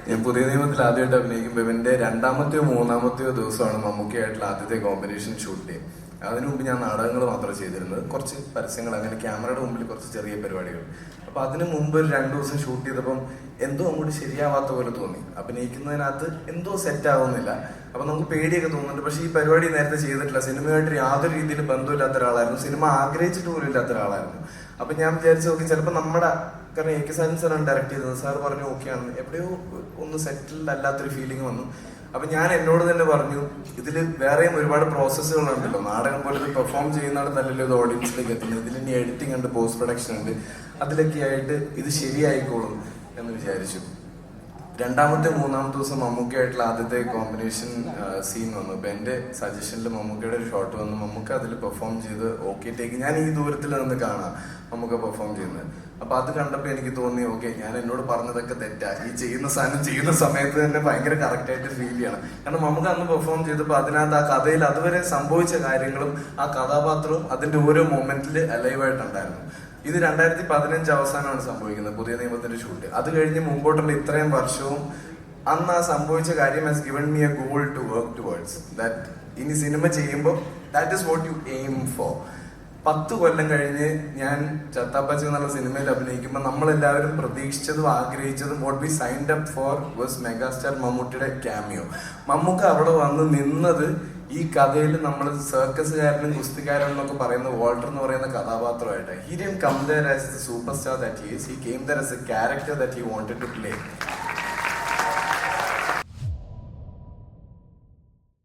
ഞാൻ പുതിയ നിയമത്തിൽ ആദ്യമായിട്ട് അഭിനയിക്കുമ്പോൾ ഇവന്റെ രണ്ടാമത്തെയോ മൂന്നാമത്തെയോ ദിവസമാണ് മമ്മൂക്കയായിട്ടുള്ള ആദ്യത്തെ കോമ്പിനേഷൻ ഷൂട്ട് ഡേ. അതിനു മുമ്പ് ഞാൻ നാടകങ്ങൾ മാത്രമേ ചെയ്തിരുന്നത്, കുറച്ച് പരസ്യങ്ങൾ, അങ്ങനെ ക്യാമറയുടെ മുമ്പിൽ കുറച്ച് ചെറിയ പരിപാടികൾ. അപ്പൊ അതിനു മുമ്പ് ഒരു 2 ദിവസം ഷൂട്ട് ചെയ്തപ്പം എന്തോ അങ്ങോട്ട് ശരിയാവാത്ത പോലെ തോന്നി. അഭിനയിക്കുന്നതിനകത്ത് എന്തോ സെറ്റ് ആവുന്നില്ല. അപ്പൊ നമുക്ക് പേടിയൊക്കെ തോന്നുന്നുണ്ട്. പക്ഷെ ഈ പരിപാടി നേരത്തെ ചെയ്തിട്ടില്ല, സിനിമയായിട്ട് യാതൊരു രീതിയിൽ ബന്ധമില്ലാത്ത ഒരാളായിരുന്നു, സിനിമ ആഗ്രഹിച്ചിട്ട് പോലും ഇല്ലാത്ത ഒരാളായിരുന്നു. അപ്പൊ ഞാൻ വിചാരിച്ചു നോക്കി ചിലപ്പോൾ നമ്മുടെ, കാരണം എ കെ സാജൻ സാറാണ് ഡയറക്ട് ചെയ്തത്, സാർ പറഞ്ഞു ഓക്കെയാണ്, എവിടെയോ ഒന്ന് സെറ്റിൽഡ് അല്ലാത്തൊരു ഫീലിംഗ് വന്നു. അപ്പൊ ഞാൻ എന്നോട് തന്നെ പറഞ്ഞു, ഇതിൽ വേറെയും ഒരുപാട് പ്രോസസ്സുകളുണ്ടല്ലോ, നാടകം പോലെ ഇത് പെർഫോം ചെയ്യുന്നിടത്തല്ലല്ലോ ഇത് ഓഡിയൻസിലേക്ക് എത്തുന്നത്, ഇതിൽ ഇനി എഡിറ്റിംഗ് ഉണ്ട്, പോസ്റ്റ് പ്രൊഡക്ഷൻ ഉണ്ട്, അതിലൊക്കെ ആയിട്ട് ഇത് ശരിയായിക്കോളും എന്ന് വിചാരിച്ചു. രണ്ടാമത്തെ മൂന്നാമത്തെ ദിവസം മമ്മൂക്കയായിട്ടുള്ള ആദ്യത്തെ കോമ്പിനേഷൻ സീൻ വന്നു. അപ്പൊ എന്റെ സജഷനിൽ മമ്മൂക്കയുടെ ഒരു ഷോട്ട് വന്നു, മമ്മൂക്ക അതിൽ പെർഫോം ചെയ്ത് ഓക്കെ ടേക്ക്. ഞാൻ ഈ ദൂരത്തിൽ നിന്ന് കാണാം മമ്മൂക്ക പെർഫോം ചെയ്യുന്നത്. അപ്പൊ അത് കണ്ടപ്പോൾ എനിക്ക് തോന്നി ഓക്കെ, ഞാൻ എന്നോട് പറഞ്ഞതൊക്കെ തെറ്റാ, ഈ ചെയ്യുന്ന സാധനം ചെയ്യുന്ന സമയത്ത് തന്നെ ഭയങ്കര കറക്റ്റ് ആയിട്ട് ഫീൽ ചെയ്യണം. കാരണം മമ്മൂക്ക അന്ന് പെർഫോം ചെയ്തപ്പോൾ അതിനകത്ത് ആ കഥയിൽ അതുവരെ സംഭവിച്ച കാര്യങ്ങളും ആ കഥാപാത്രവും അതിന്റെ ഓരോ മൊമെന്റിൽ അലൈവായിട്ടുണ്ടായിരുന്നു. ഇത് 2015 അവസാനമാണ് സംഭവിക്കുന്നത്, പുതിയ നിയമത്തിന്റെ ഷൂട്ട്. അത് കഴിഞ്ഞ് മുമ്പോട്ടുള്ള ഇത്രയും വർഷവും അന്ന് ആ സംഭവിച്ച കാര്യം has given me a goal to work towards that. ഇനി സിനിമ ചെയ്യുമ്പോൾ that is what you aim for. 10 കൊല്ലം കഴിഞ്ഞ് ഞാൻ ചത്താപ്പച്ച എന്നുള്ള സിനിമയിൽ അഭിനയിക്കുമ്പോൾ നമ്മളെല്ലാവരും പ്രതീക്ഷിച്ചതും ആഗ്രഹിച്ചതും what we signed up for was megastar മമ്മൂട്ടിയുടെ ക്യാമിയോ. മമ്മൂക്ക അവിടെ വന്ന് നിന്നത് ഈ കഥയിൽ നമ്മൾ സർക്കസുകാരനും ഗുസ്തിക്കാരനും എന്നൊക്കെ പറയുന്ന വാൾട്ടർ എന്ന് പറയുന്ന കഥാപാത്രമായിട്ട്. He didn't come there as the super star that he is, he came there as a character that he wanted to play.